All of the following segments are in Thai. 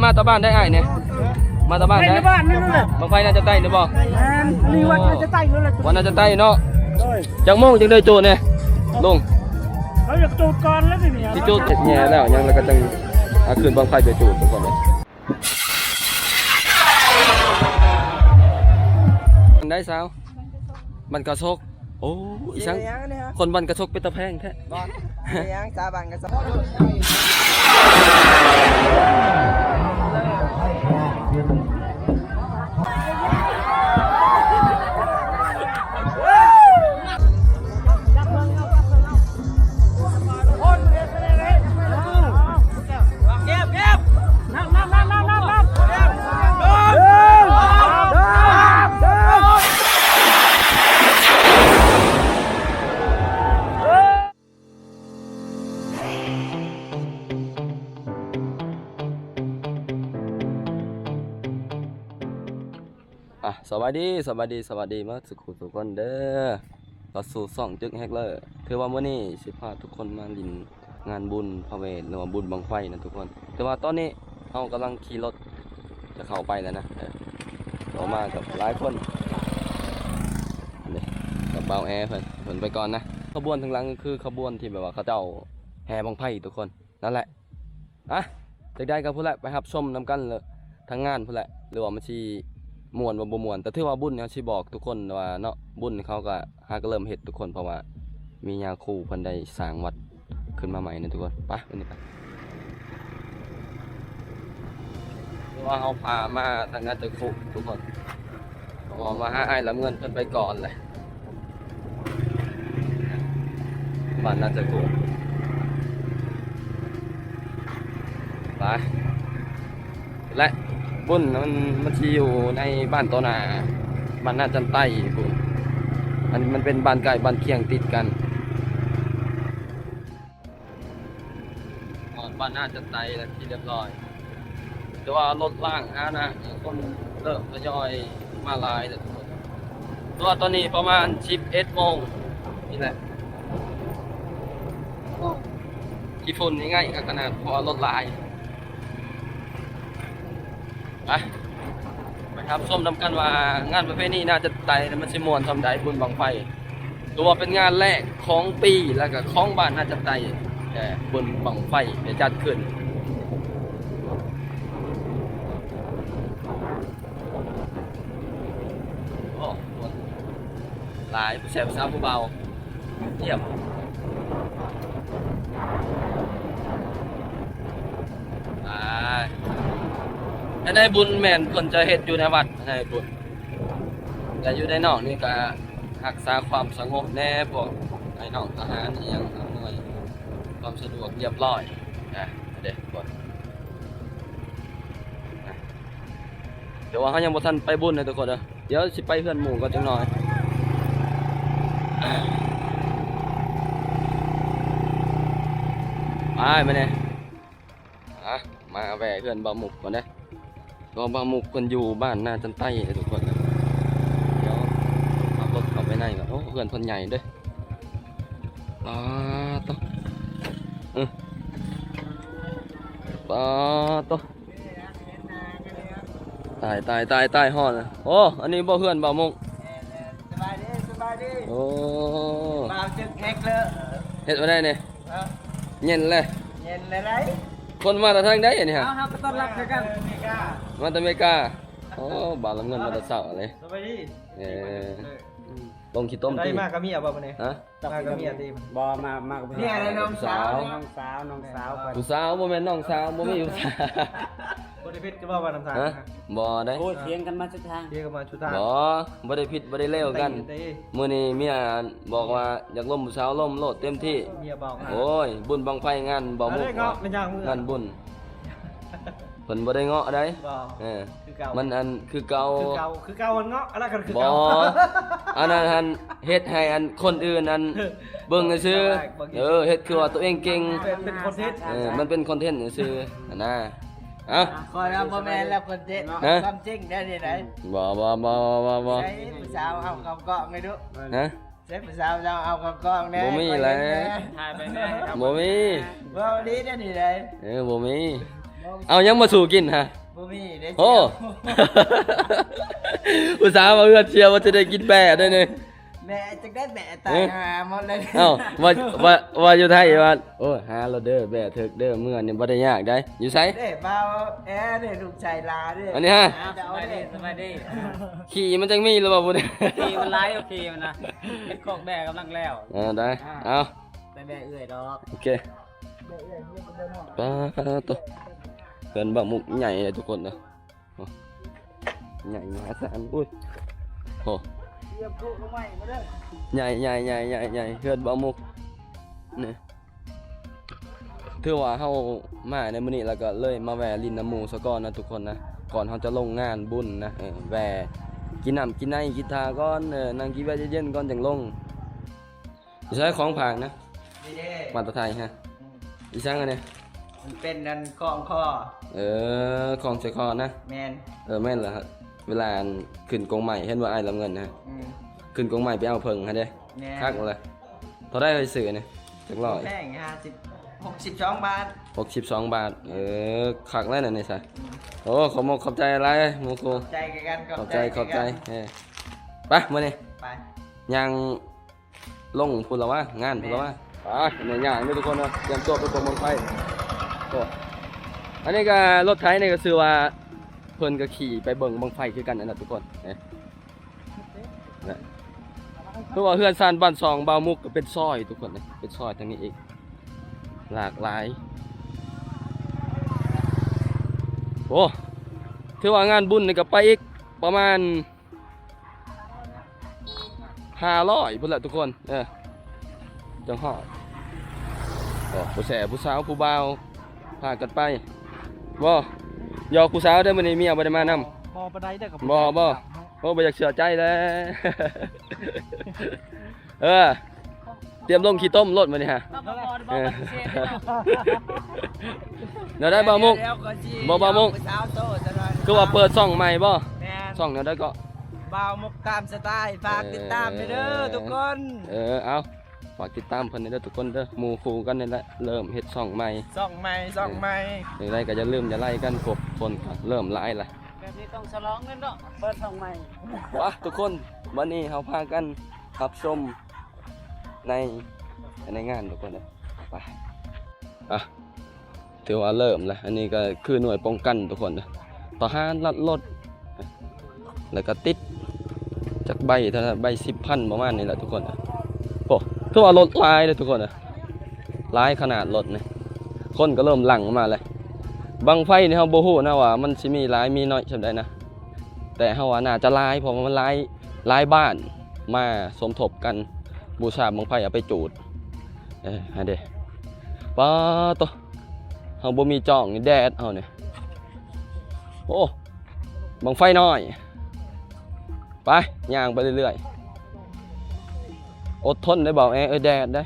มาตะบ้านได้อ้ายเนี่ยมาตะบ้านได้ในบ้านนั่นแหละบังไฟน่าจะใต้หรือบ่นี่วันน่าจะใต้นั่นแหละวันน่าจะใต้เนาะจังโมงจังได้โจเนี่ยลุงเขาอยากจูดก่อนแล้วสิเนี่ยที่โจเจ็ดแง่แล้วยังแล้วก็จังคืนบังไฟไปจูดก่อนเลยได้สาวบันกระชกโอ้อีสังคนบันกระชกเป็นตะแพงแท้ยังสาบันกระชกสวัสดีมาสุขุทุกคนเด้อเราสู่ส่องจึกแฮกเลอร์คือว่ามื้อนี้สิพาทุกคนมาลินงานบุญพระเวทหรือว่าบุญบังไฟนะทุกคนแต่ว่าตอนนี้เรากำลังขี่รถจะเข้าไปแล้วนะเรามากับหลายคนนี่กับเบาแอร์เพิ่นไปก่อนนะขบวนทางหลังก็คือขบวนที่แบบว่าเขาเจ้าแห่บังไฟทุกคนนั่นแหละจะได้กับผู้ละไปรับชมนำกันเลยทั้งงานผู้ละหรือว่ามันชีมวนบ่มวนแต่ถือว่าบุญเนี่ยสิบอกทุกคนว่าเนาะบุญเขาก็หาก็เริ่มเฮ็ดทุกคนเพราะว่ามีญาคูเพิ่นได้สร้างวัดขึ้นมาใหม่นะทุกคนไปนี่ไปว่าเขาพามาทางงานตึกฟุทุกคนบอกมาหาอ้ายรับเงินเพิ่นไปก่อนเลยบ้านน่าจะกูไปและบุญมันที่อยู่ในบ้านโตนาบ้านน่าจันใต้บุญมันเป็นบ้านไก่บ้านเคียงติดกันบ้านน่าจันใต้แล้วที่เรียบร้อยแต่ว่ารถล่างนะคนเริ่มทยอยมาลายแล้วทุกคนตัวตอนนี้ประมาณ11 โมงนี่แหละที่ฝุ่นง่ายๆขนาดพอรถลายไปครับส้มนำกันว่างานประเภทนี้น่าจะไต่มันสิมวนทำได้บุญบังไฟตัวเป็นงานแรกของปีแล้วก็ของบ้านน่าจะไต่บุญบังไฟจะจัดขึ้นโอ้หลายผู้แสบสาวผู้เบาเยี่ยมในบุญแม่นคนจะเฮ็ดอยู่ในวัดในบุญแต่อยู่ในนอกนี่ก็รักษาความสงบแน่พวกไอ้น้องทหารนี่ยังอำนวยความสะดวกเรียบร้อยเด็กก่อนเดี๋ยวว่าเขายังบ่ทันไปบุญเลยทุกคนเดี๋ยวสิไปเพื่อนหมู่ก็จังหน่อยมาเนี่ยมาแวะเพื่อนบ่าวหมุกก่อนนะก็บางมุกคนอยู่บ้านน่าจันใต้ทุกคนนะเดี๋ยวขับรถเข้าไปในก่อนโอ้เพื่อนคนใหญ่ด้วยต่อตายห่อนะโอ้อันนี้บ่เพื่อนบ่มุกสบายดีโอ้บ่าวจึกแฮกเลยเฮ็ดมาได้เนี่ยเย็นเลยไรคนมาแต่ทางใดเนี่ยฮะเอาก็ต้อนรับกันมาแต่อเมริกาโอ้บาลเงินมาแต่เสาเลยสบายดีลงขี้ต้มตีมากกับเมียบ่มื้อนี้ฮะมากกับเมียตีบ่มากับเมียอะไรน้องสาวผู้สาวบ่แม่นน้องสาวบ่มีผู้สาวบ่ได้ผิดก็ว่าน้ำตาลบ่ได้โอ้เถียงกันมาสุดทางบ่ได้ผิดบ่ได้เลวกันมื้อนี้เมียบอกว่าอยากล้มผู้สาวล้มโลดเต็มที่เมียบอกโอ้ยบุญบังไฟงานบ่มุกงานบุญเพิ่นบ่ได้เงาะได้มันอันคือเก่ามันเงาะอะไรกันคือเก่าบ่อันนั้นเฮ็ดให้อันคนอื่นอันเบิ่งซื่อเฮ็ดคือว่าตัวเองเก่งเป็นคอนเทนต์มันเป็นคอนเทนต์ซื่อนะคอยเอาบ่แม่นแล้วคอนเทนต์ความจริงได้ที่ไหนบ่ใช้ผู้สาวเอากำกองไงดูใช้ผู้สาวเอากำกองแน่บ่มีแหละถ่ายไปแน่บ่มีบ่ดีได้ที่ไหนบ่มีบ่ เอายังมาสู่กินฮะ บ่มีได้ โอ้ อุตส่าห์มาเอื้อเชียร์ว่าจะได้กินแบะได้เนี่ย แม่จะได้แม่ตายหาหมดเลย เอ้าว่าอยู่ไทยว่าโอ้หาเราเด้อแบะเถิกเด้อเมื่อนี่บ่ได้ยากได้อยู่ไส เด้เบาแอเด้ลูกชายลาเด้ อันนี้ฮะ สบายดีสบายดี ขี่มันจังมีหรือเปล่าบุญ ขี่มันไล่โอเคมันนะเป็นกอกแบกกำลังแล้ว ได้เอา ไปแบกเอื่อยดอก โอเคปลาตัวเกินบะมุกใหญ่เลยทุกคนนะโอ้ใหญ่มหาศาลอุ้ยโอ้ใหญ่เกินบะมุกนี่ถือว่าเฮามาในมื้อนี้แล้วก็เลยมาแวะลินน้ำหมูซะก่อนนะทุกคนนะก่อนเฮาจะลงงานบุญนะแวะกินน้ำกินในกินทาก่อนนั่งกินแวะเย็นๆก่อนจังลงใช้ของผางนะ นี่เด้ มาตรไทยฮะอีช่างอันนี้ มันเป็นนันกองคอ ของใส่คอนะ แมน แม่นเหรอฮะเวลาขึ้นกองใหม่เห็นว่าไอ้ลำเงินนะ ขึ้นกองใหม่ไปเอาเพิงฮะเด้ แมน คักเลยเท่าได้ไปซื้อเนี่ยจักร้อย แพง62 บาท 62 บาทคักแล้วน่ะนี่ซะโอ้ขอบใจอะไรหมูครู ใจกัน ขอบใจไปมื้อนี้ ไป ยังลงพุ่นละวะงานพุ่นละวะไปในย่างนี่ทุกคนเนาะเตรียมตัวไปประมงไฟโอ้อันนี้ก็รถไถนี่ก็คือว่าเพิ่นก็ขี่ไปเบิ่งบังไฟคือกันนั่นน่ะทุกคนนะคือว่าเฮือนซานบ้านซองบ่าวมุกก็เป็นซอยทุกคนนะเป็นซอยทางนี้อีกหลากหลายโอ้ถือว่างานบุญนี่ก็ไปอีกประมาณ500พุ่นแหละทุกคนจังหอดผู้แสผู้สาวผู้บ่าวพากันไปบ่ยอกผู้สาวได้มื้อนี้เมียบ่ได้มานำ บ่ปานใดเด้อกับ บ่โอ้บ่อยากเชื่อใจแล้ว เตรียมลงขี้ต้มรถมานี่ฮะเดี๋ยวได้บ่มุกบ่มุกคือว่าเปิดช่องใหม่บ่ แมน ช่องเดี๋ยวได้ก็ บ่าวมุกตามสไตล์ฝากติดตามไปเด้อทุกคน เอาฝากติดตามเพิ่นเด้อทุกคนเด้อหมู่คู่กันนี่แหละเริ่มเฮ็ดช่องใหม่ ส่องใหม่ นี่ไรก็อย่าลืมอย่าไล่กันครบคนก็เริ่มไล่ละ แบบนี้ต้องฉลองกันเนาะเปิดช่องใหม่ วะทุกคนวันนี้เราพากันรับชมในงานทุกคนเลยไปถือว่าเริ่มแล้วอันนี้ก็คือหน่วยป้องกันทุกคนนะต่อห้านลัดรถแล้วก็ติดจากใบเท่าใบ10,000ประมาณนี้แหละทุกคนนะโอ้ถือว่ารถลายเลยทุกคนนะลายขนาดรถนะคนก็เริ่มหลั่งมาเลยบังไฟนี่เฮาบ่ฮู้นะว่ามันสิมีหลายมีน้อยจังได๋นะแต่เฮาว่าน่าจะหลายเพราะว่ามันหลายบ้านมาสมทบกันบูชาบังไฟเอาไปจูดฮะเด้ป้าโตเฮาบ่มีจ่องนี่แดดเฮานี่โอ้บังไฟน้อยไปย่างไปเรื่อยๆอดทนได้บ่แดดได้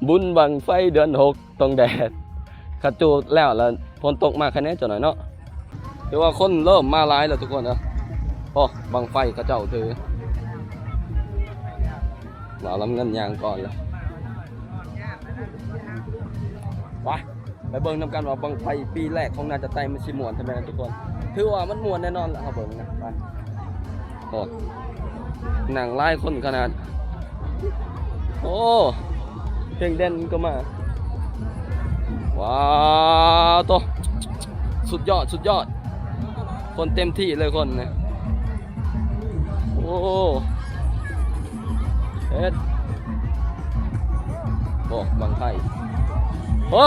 บุญบังไฟเดือน6ต้องแดดขัดจูดแล้วฝนตกมาแค่นี้จนหน่อยเนาะถือว่าคนเริ่มมาหลายแล้วทุกคนนะโอ้บังไฟกระเจ้าถือเราลำเงินยางก่อนเลยไปเบิ่งนำกันว่าบังไฟปีแรกของนาจะไตมันชิมวนทำไมนะทุกคนถือว่ามันมวนแน่นอนแหละครับเบิ่งนะไปโอ้หนังไล่คนขนาดโอ้เพลงเด่นก็มาว้าวโตสุดยอดคนเต็มที่เลยคนนะโอ้เอ็ดโอ้บังไฟโอ้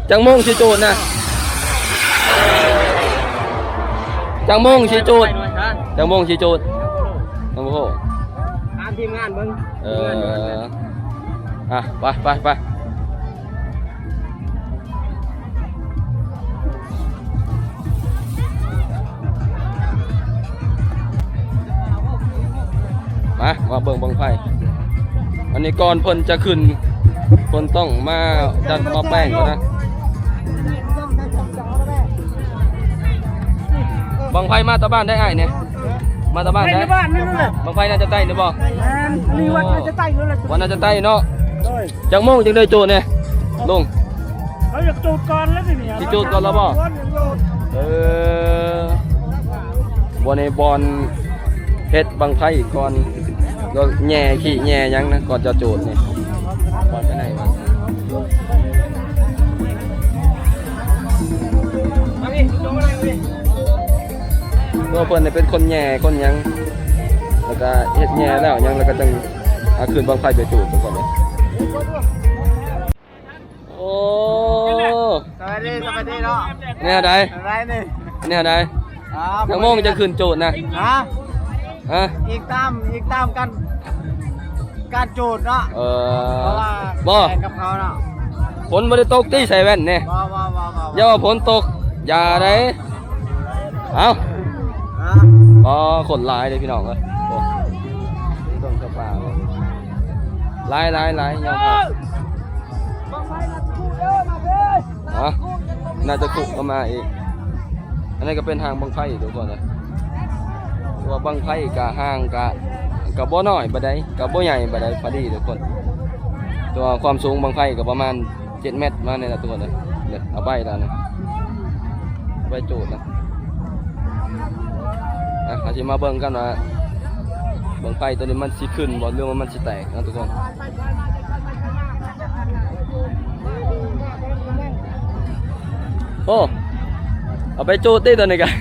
จังมงชีจูดนะจังมงชีจูดจังมงชีจูดโอ้โห ตามทีมงานเบิ่ง ไปมาเบิ่งบังไฟอันนี้ก่อนเพิ่นจะขึ้นเพิ่นต้องมาดันมาแป้งก่อนนะบังไฟมาตะบ้านได้อ้ายเนี่ยมาตะบ้านได้ ในบ้านนี่นั่นแหละ บังไฟน่าจะใต้หรือบ่ อันนี้วัดน่าจะใต้อยู่แล้ว วันน่าจะใต้เนาะจังโมงจังได้โจเนี่ย ฮ ลุง เขาอยากจูดก่อนแล้วสิเนี่ย สิจูดก่อนแล้วบ่ บอลในบอลเฮ็ดบังไพ่ก่อนแล้วแง่ขี้แง่ยังนะก่อนจะโจดนี่บอลไปไหนวะ มาพี่จงอะไรพี่ ตัวเพิ่นนี่เป็นคนแง่คนยังแล้วก็เฮ็ดแง่แล้วยังแล้วก็จังเอาขึ้นบังไพ่ไปโจดทุกคนเลยโอ้ สวัสดีเนาะ เนี่ยใด อะไรนี่ เนี่ยใดจังโมงจะขึ้นโจดนะ ฮะ ฮะ อีกตามกันการจูดเนาะเพราะว่า บ่ แข่งกับเขาเนาะ ฝนบ่ได้ตกตีใส่แว่นเนี่ย บ่ อย่าว่าฝนตกอย่าได้เอ้า ฮะ อ๋อคนหลายเลยพี่น้องเอ้ยโอ้ต้องกระป่าบ่หลายยอมครับฮะน่าจะคุกเข้ามาอีกอันนี้ก็เป็นทางบังไพ่ทุกคนเลยตัวบังไพ่กะห่างกะบ่น้อยบ่ได้กะบ่ใหญ่บ่ได้พอดีทุกคนตัวความสูงบังไพ่ก็ประมาณ7 เมตรมาเนี่ยนะทุกคนเลยเนี่ยเอาไปแล้วนะเอาไปจูดนะอาจจะมาเบิ่งกันว่าบังไฟตัวนี้มันสิขึ้นบ่หรือว่ามันสิแตกนะทุกคนโอ้เอาไปจูดได้ตัวนี้กัน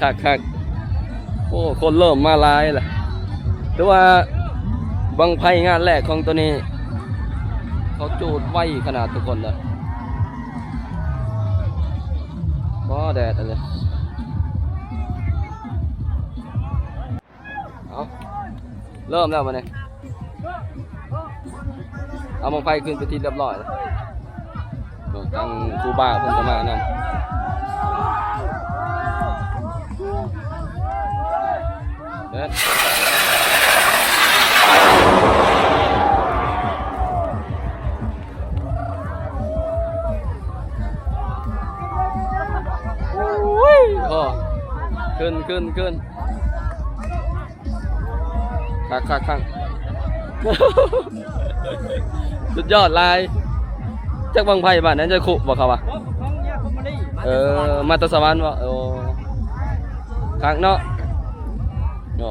คักโอ้คนเริ่มมาหลายแล้วแต่ว่าบังไฟงานแรกของตัวนี้เขาจูดไวขนาดทุกคนเลยก็แดดอะไรเอาเริ่มแล้วมาเนี่ยเอาบังไฟขึ้นไปที่เรียบร้อยแล้วทางครูบาเพิ่นจะมานั่นเด็ดโอ้ขึ้นคักสุดยอดลายจักบังไพ่บ้านนั้นจะขุบอกเขาวะมาตะสวรรค์วะคักเนาะโอ้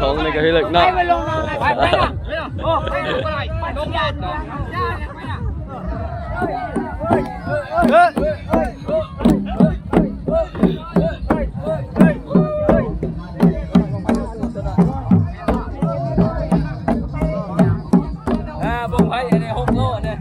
ของนี่ก็ให้เลิกเนาะบังไพ่อันนี้6 โลเนี่ย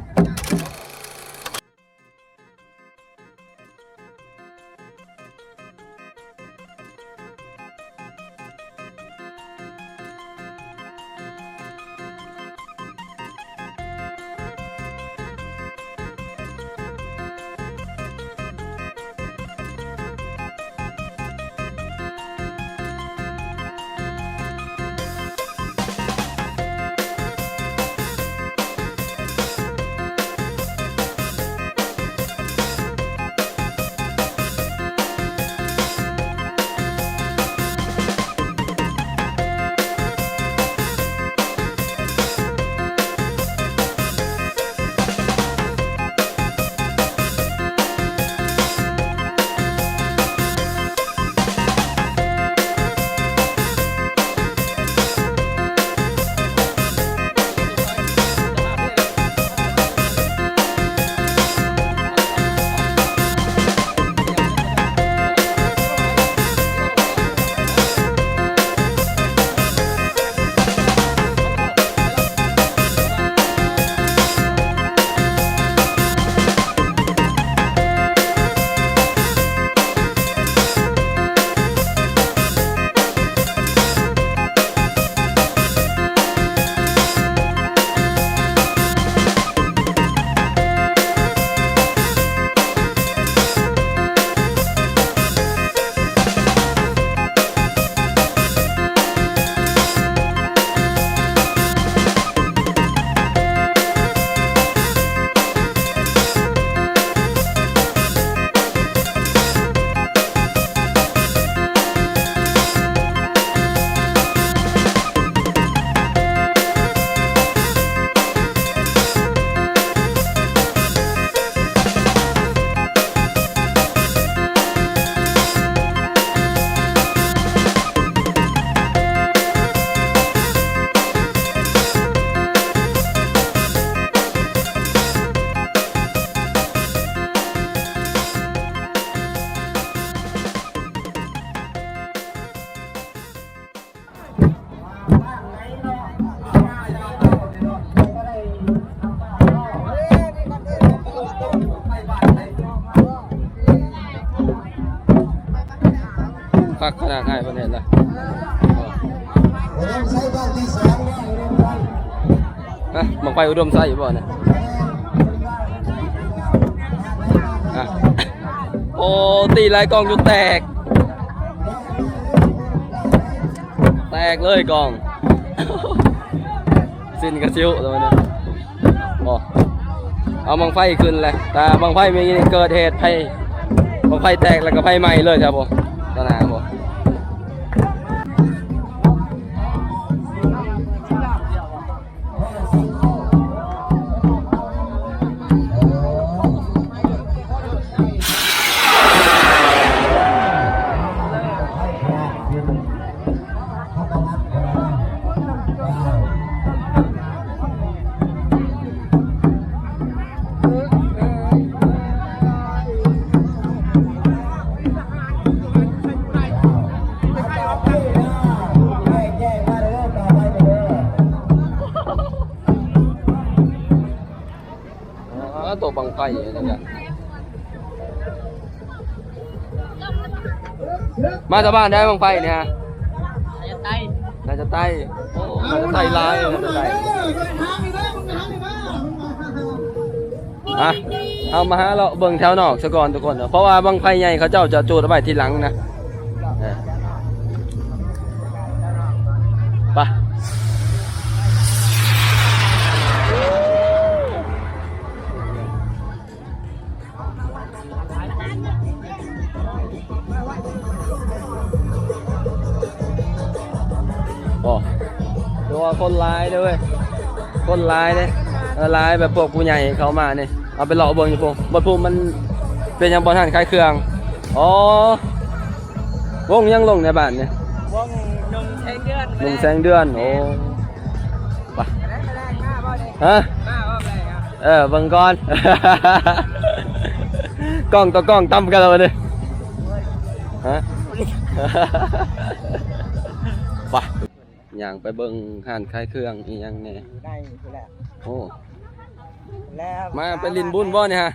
นาง่ายประเทศละฮะบังไฟอุดมไส้บ่เนี่ยโอ้ตีลายกองจนแตกเลยกองสิ้นกระซิวตัวนี้โอ้เอาบังไฟขึ้นเลยแต่บังไฟมีเกิดเหตุไฟบังไฟแตกแล้วก็ไฟไหม้เลยครับผมตอนนั้นผมตัวบังไฟนะครับมาจากบ้านได้บังไฟเนี่ยฮะน่าจะไต่ลายน่าจะไต่อ่ะเอามาฮะเราเบิ่งแถวนอกซะก่อนทุกคนเพราะว่าบังไฟใหญ่เขาเจ้าจะจูดเอาไว้ทีหลังนะไปโอ้ตัวคนร้ายด้วยคนร้ายเนี่ยร้ายแบบพวกผู้ใหญ่เขามาเนี่ยเอาไปหลอกเบิ่งอยู่พวกบนภูมิมันเป็นยังบอลหันคล้ายเครื่องอ๋อวงยังลงในบ้านเนี่ยว งนมแทงเดือน ลุงแสงเดือนโอ้ปะฮะเบิ่งก่อน กล้องต่อกล้องตั้มกันเลยฮะ ปะอย่างไปเบิ่งหันคล้ายเครื่องอีหยังเนี่ย ได้คือแหละ โอ้ แล้ว มาไปลินบุญบ่เนี่ยฮะ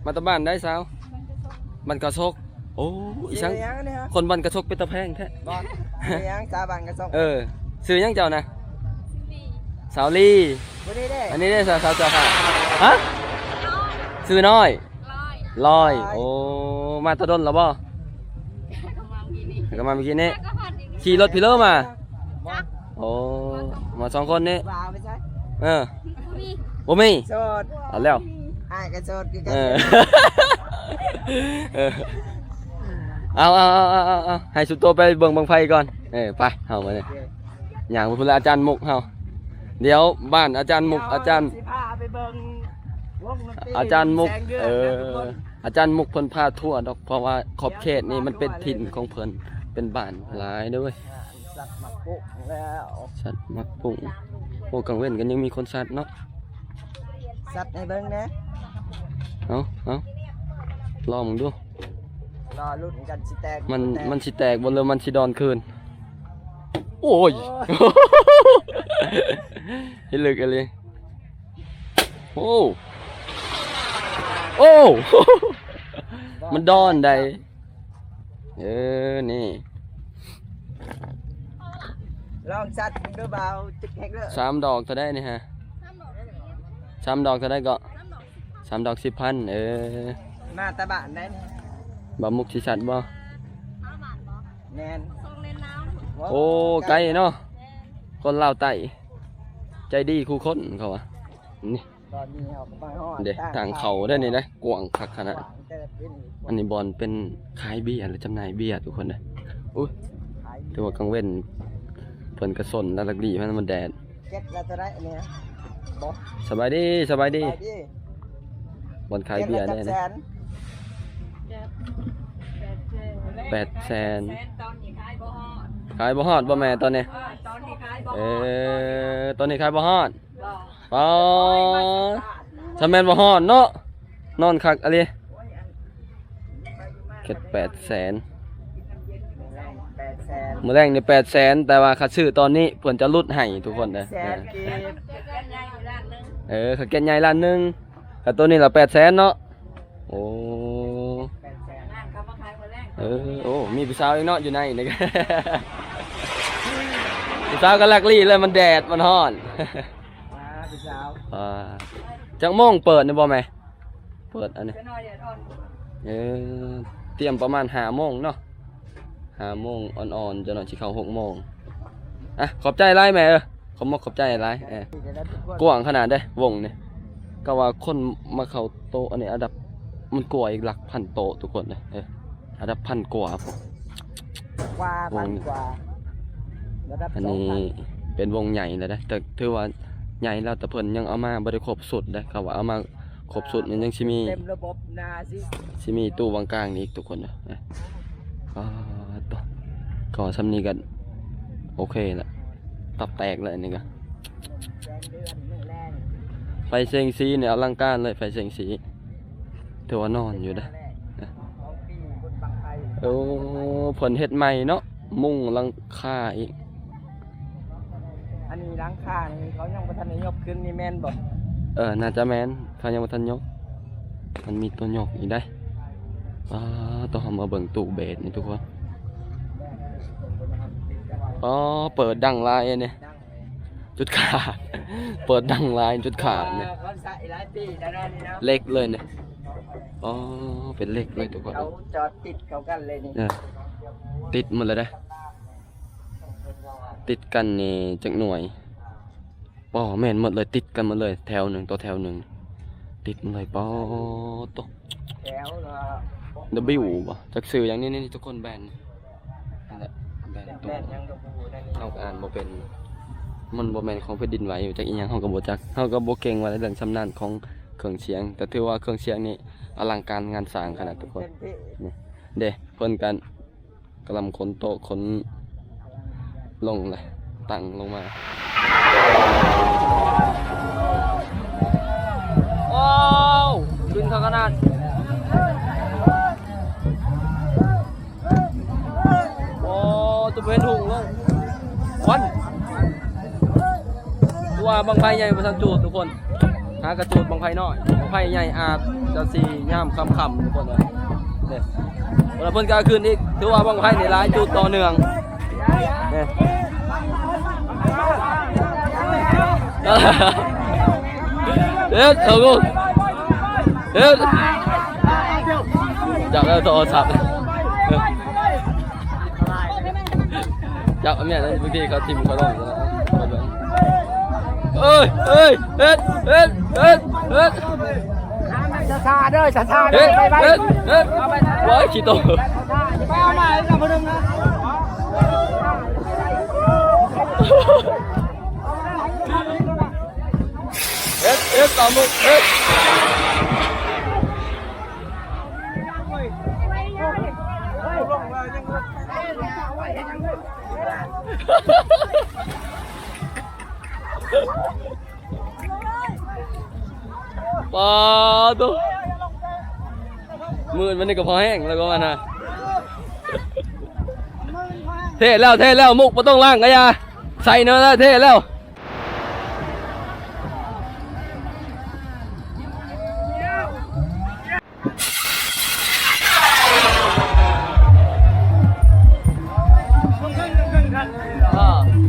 มาตะบ้านได้สาวมันกระชกโอ้อีช่างคนบันกระชกเป็นตะแพงแท้ บอลยังสาบันกระซอก ซื้อยังเจ้านะสาวลี วันนี้ได้ อันนี้ได้สาวเจ้าค่ะฮะซื้อน้อยลอยโอ้มาตะดนแล้วบ่ก็มาเมื่อกี้นี้ขี่รถพิเลอร์มาโอ้มา2 คนนี่ บ่าวไม่ใช่ บ่มี โสด เอาแล้ว อ้ายก็โสดคือกั เอน เอาให้สุดโตไปเบิ่งบังไฟก่อนไปเฮามาเนี่ยอย่างพุ่นละอาจารย์มุกเฮาเดี๋ยวบ้านอาจารย์มุกอาจารย์ สิพาไปเบิ่งวงดนตรี อาจารย์มุก แสงเดือนนะทุกคน อาจารย์มุกเพิ่นพาทั่วดอกเพราะว่าขอบเขตนี่มันเป็นถิ่นของเพิ่นเป็นบ้านหลายเด้อเว้ย สัตว์มาปุ๊แล้ว สัตว์มักปุ้งโอ้กังเว้นกันยังมีคนสัตว์เนาะ สัตว์ให้เบิ่งนะ เอาลองมึงดู รอลุ้นกันสิแตก มันสิแตกบ่เลยมันสิดอนคืนโอ้ย ให้ลึกอะไรโอ้ มันดอนได้นี่ ลองสัตว์ดูเบาจิกแฮกเด้อ 3 ดอกเท่าได้นี่ฮะ3 ดอกเท่าได้ก็3 ดอก 10,000มาตะบ้านได้นี่ บ่มุกสิสัตว์บ่ แน่น โอ้ไกลเนาะคนลาวไต้ใจดีคู่คนเขาว่านี่ ตอนนี้เอาไปฮอด เด็ทางเขาได้นี่นะกว้างคักขนาดอันนี้บอลเป็นขายเบียร์หรือจำหน่ายเบียร์ทุกคนนะอุ้ยถือว่ากลางเว้นเพิ่นกระสนแล้วลักดีมันแดด เก็ตละเท่าไหร่เนี่ยบ่ สบายดีไปดิ บอลขายเบียร์เนี่ยนะ800,000 ขายบ่ฮอดบ่แม่ตอนนี้ตอนนี้ขายบ่ฮอดอ๋อถ้าแม่นบ่ฮอดเนาะนอนคักอะไรเก็ด800,000 800,000 มื้อแรงนี่800,000แต่ว่าค่าซื้อตอนนี้เพิ่นจะลดให้ทุกคนเด้อ แสนกีบ เขาแก่นใหญ่ล้านหนึงแต่ตัวนี้ละ800,000เนาะโอ้ 800,000 โอ้มีผู้สาวอีกเนาะอยู่ในนี่ก็ ผู้สาวก็ลักลี่เลยมันแดดมันร้อน ผู้สาว จังโมงเปิดนี่บ่แม่เปิดอันนี้เตรียมประมาณ5 โมงเนาะ5 โมงอ่อนๆจะหน่อยสิเข้า6 โมงขอบใจหลายแม่ขอบใจหลายกว้างขนาดได้วงนี่ก็ว่าคนมาเข้าโต๊ะอันนี้อันดับมันกว่าอีกหลักพันโต๊ะทุกคนเลยอันดับพันกว่าผม กว่าพันกว่าระดับ อันนี้เป็นวงใหญ่เลยนะแต่ถือว่าใหญ่แล้วแต่เพิ่นยังเอามาบ่ได้ครบสุดนะเขาว่าเอามาครบสุดมันยังสิมี เต็มระบบนาสิ มีตู้วางกลางนี่อีกทุกคนนะต่อก็ซ้ำนี้กันโอเคละตับแตกเลยอันนี่ก็ไฟเซ็งซีเนี่ยอลังการเลยไฟเซ็งซีถือว่านอนอยู่นะโอ้ผลเฮ็ดใหม่เนาะมุ่งหลังคาอีก อันนี้หลังคานี่เขายังบ่ทันได้ยกขึ้นนี่แม่นบ่ น่าจะแมนเขายังบ่ทันยกมันมีตัวยกอีกได้ต้องเอามาเบิ่งตู้เบสนี่ทุกคนเปิดดังลายเนี่ยจุดขาด เปิดดังลายจุดขาดเนี่ย เขาใส่หลายปีแล้วนี่เนาะ เล็กเลยเนี่ยเป็นเล็กเลยทุกคน เขาจอดติดเขากันเลยนี่ ติดหมดเลยได้ติดกันนี่จักหน่วยแม่นหมดเลยติดกันหมดเลยแถวหนึ่งตัวแถวหนึ่งติดหมดเลยตัว แถวละ W บ่จักซื้ออย่างนี้นี่ทุกคนแบนนั่นแหละแบนตัว แม่นยังกับบูนั่นนี่ เฮาก็อ่านบ่เป็นมันบ่แม่นของแผ่นดินไหวอยู่จักอีหยังเฮาก็บ่จักเฮาก็บ่เก่งว่าในเรื่องชำนาญของเครื่องเสียงแต่ถือว่าเครื่องเสียงนี่อลังการงานสร้างขนาดทุกคน เต็มที่ นี่เด้เพิ่นกันกำลังขนโต๊ะขนลงเลยตั้งลงมาขึ้นเท่าขนาดตัวเป็นถุงเลยวันตัวบางไฟใหญ่ประชันจูดทุกคนหากระจูดบางไฟน้อยบางไฟใหญ่อาจจะสีย่ามคำทุกคนเลยเนี่ยเวลาเพิ่นกลางคืนอีกถือว่าบางไฟในร้ายจูดต่อเนื่องเนี่ยเด็ดเถอะกูเด็ดจับแล้วโทรศัพท์จับเนี่ยบางทีเขาทิมเขาลงเอ้ยเอ็ดช้าๆเด้อช้าๆเด้ เอ็ อ ดว้ายขี้โต ไปเอามาให้กับเพิ่นนะ เอ็ดต่อมุกเอ็ดปาตัวมือมันนี่ก็พอแห้งแล้วก็มันนะเท่แล้วมุกไม่ต้องล่างก็ยาใส่เนื้อแล้วเท่แล้ว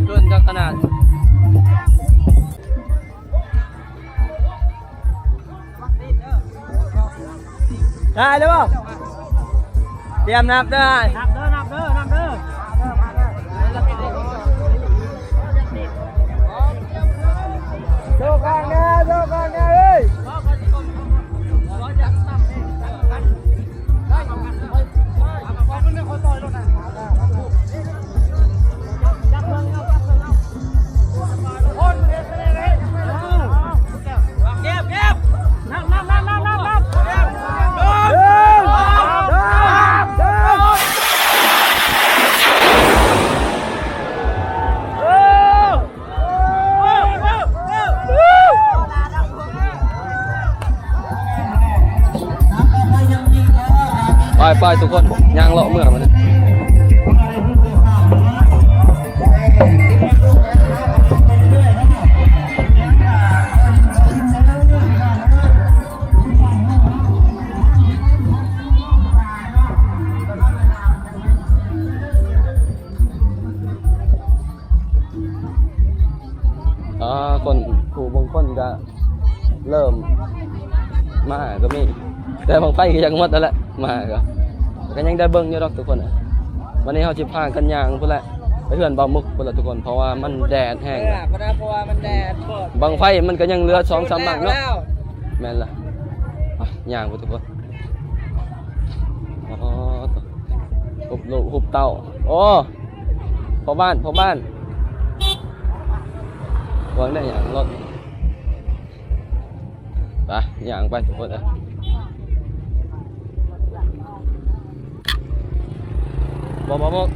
เกินจากขนาดได้หรือเปล่าเตรียมนับได้ นับเด้อ โชคกันนะเอ้ย ไปทุกคนย่างเลาะเมื่อมัน คนผู้บางคนก็เริ่มมาก็มีแต่บางไฟก็ยังหมดแล้วแหละมาก็ยังได้เบิ่งอยู่ดอกทุกคนน่ะวันนี้เฮาสิพากันย่างพุ่นแหละไปเฮือนบ่าวมุกพุ่นละทุกคนเพราะว่ามันแดดแห้ง เพราะว่ามันแดด บางไฟมันก็ยังเหลือ 2-3 บังเนาะแม่นล่ะย่างพุ่นทุกคนหุบลูกหุบเต้าโอ้พ่อบ้านวางได้อย่างรถไปอย่างไปทุกคนบอกมก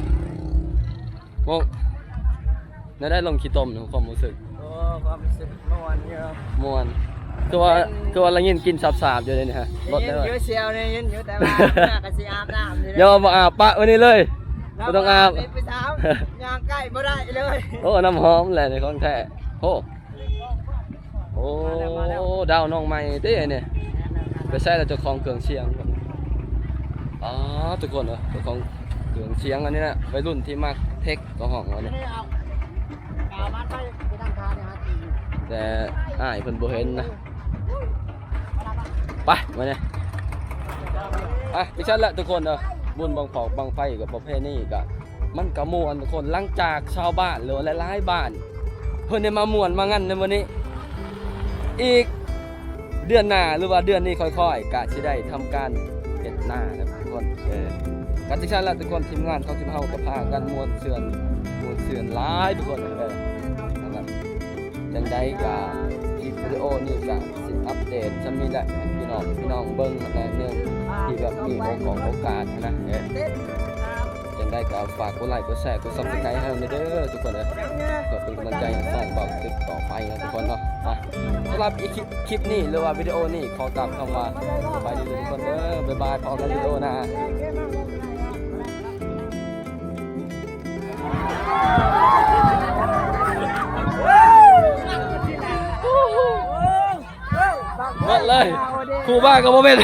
ได้ลงขี้ต้มนะความรู้สึก โอ้ความรู้สึกม่วนเยอะ ม่วนคือว่าเรายินกินสาบๆอยู่เลยนี่ฮะรถได้ เยอะเชียวเนี่ยเยอะแต่ว่าก็สิอาบน้ำนี่ เดี๋ยวมาอาบปะวันนี้เลยไม่ต้องอาบ ไปเช้ายางใกล้บ่ได้เลย โอ้น้ำหอมแหละในของแท้โอ้ดาวน้องใหม่เด้เนี่ยไปใช้แล้วเจ้าของเครื่องเสียงทุกคนเหรอเจ้าของเครื่องเสียงอันนี้นะวัยรุ่นที่มักเทคก็ห้องอันนี้แต่อ้ายเพิ่นบ่เห็นนะไปมาเนี่ยพี่ชัดละทุกคนบุญบังเผาบังไฟกับประเพณีก็มันกระมวลทุกคนหลังจากชาวบ้านหรือหลายๆบ้านเพิ่นได้มามวนมางั้นในวันนี้อีกเดือนหน้าหรือว่าเดือนนี้ค่อยๆกะสิได้ทำการเฮ็ดหน้านะทุกคนกันที่ชัดละทุกคนทีมงานเขาสิเฮากับพากันมวนเสื่อนหลายทุกคนนะครับจังได๋ก็คลิปวิดีโอนี้ก็สิอัปเดตจะมีแหละพี่น้องเบิ่งในเรื่องที่แบบมีโอกาสนะจังได้ก็ฝากกดไลค์กดแชร์กด Subscribe ให้เราเด้อทุกคนก็เป็นกำลังใจให้ช่องบอกติดต่อไปนะทุกคนเนาะสำหรับอีกคลิปนี้หรือว่าวิดีโอนี้ขอกลับคำว่าสบายดีทุกคนเด้อบ๊ายบายพอกันวิดีโอหน้าหมดเลยครูบ้าก็บ่เป็น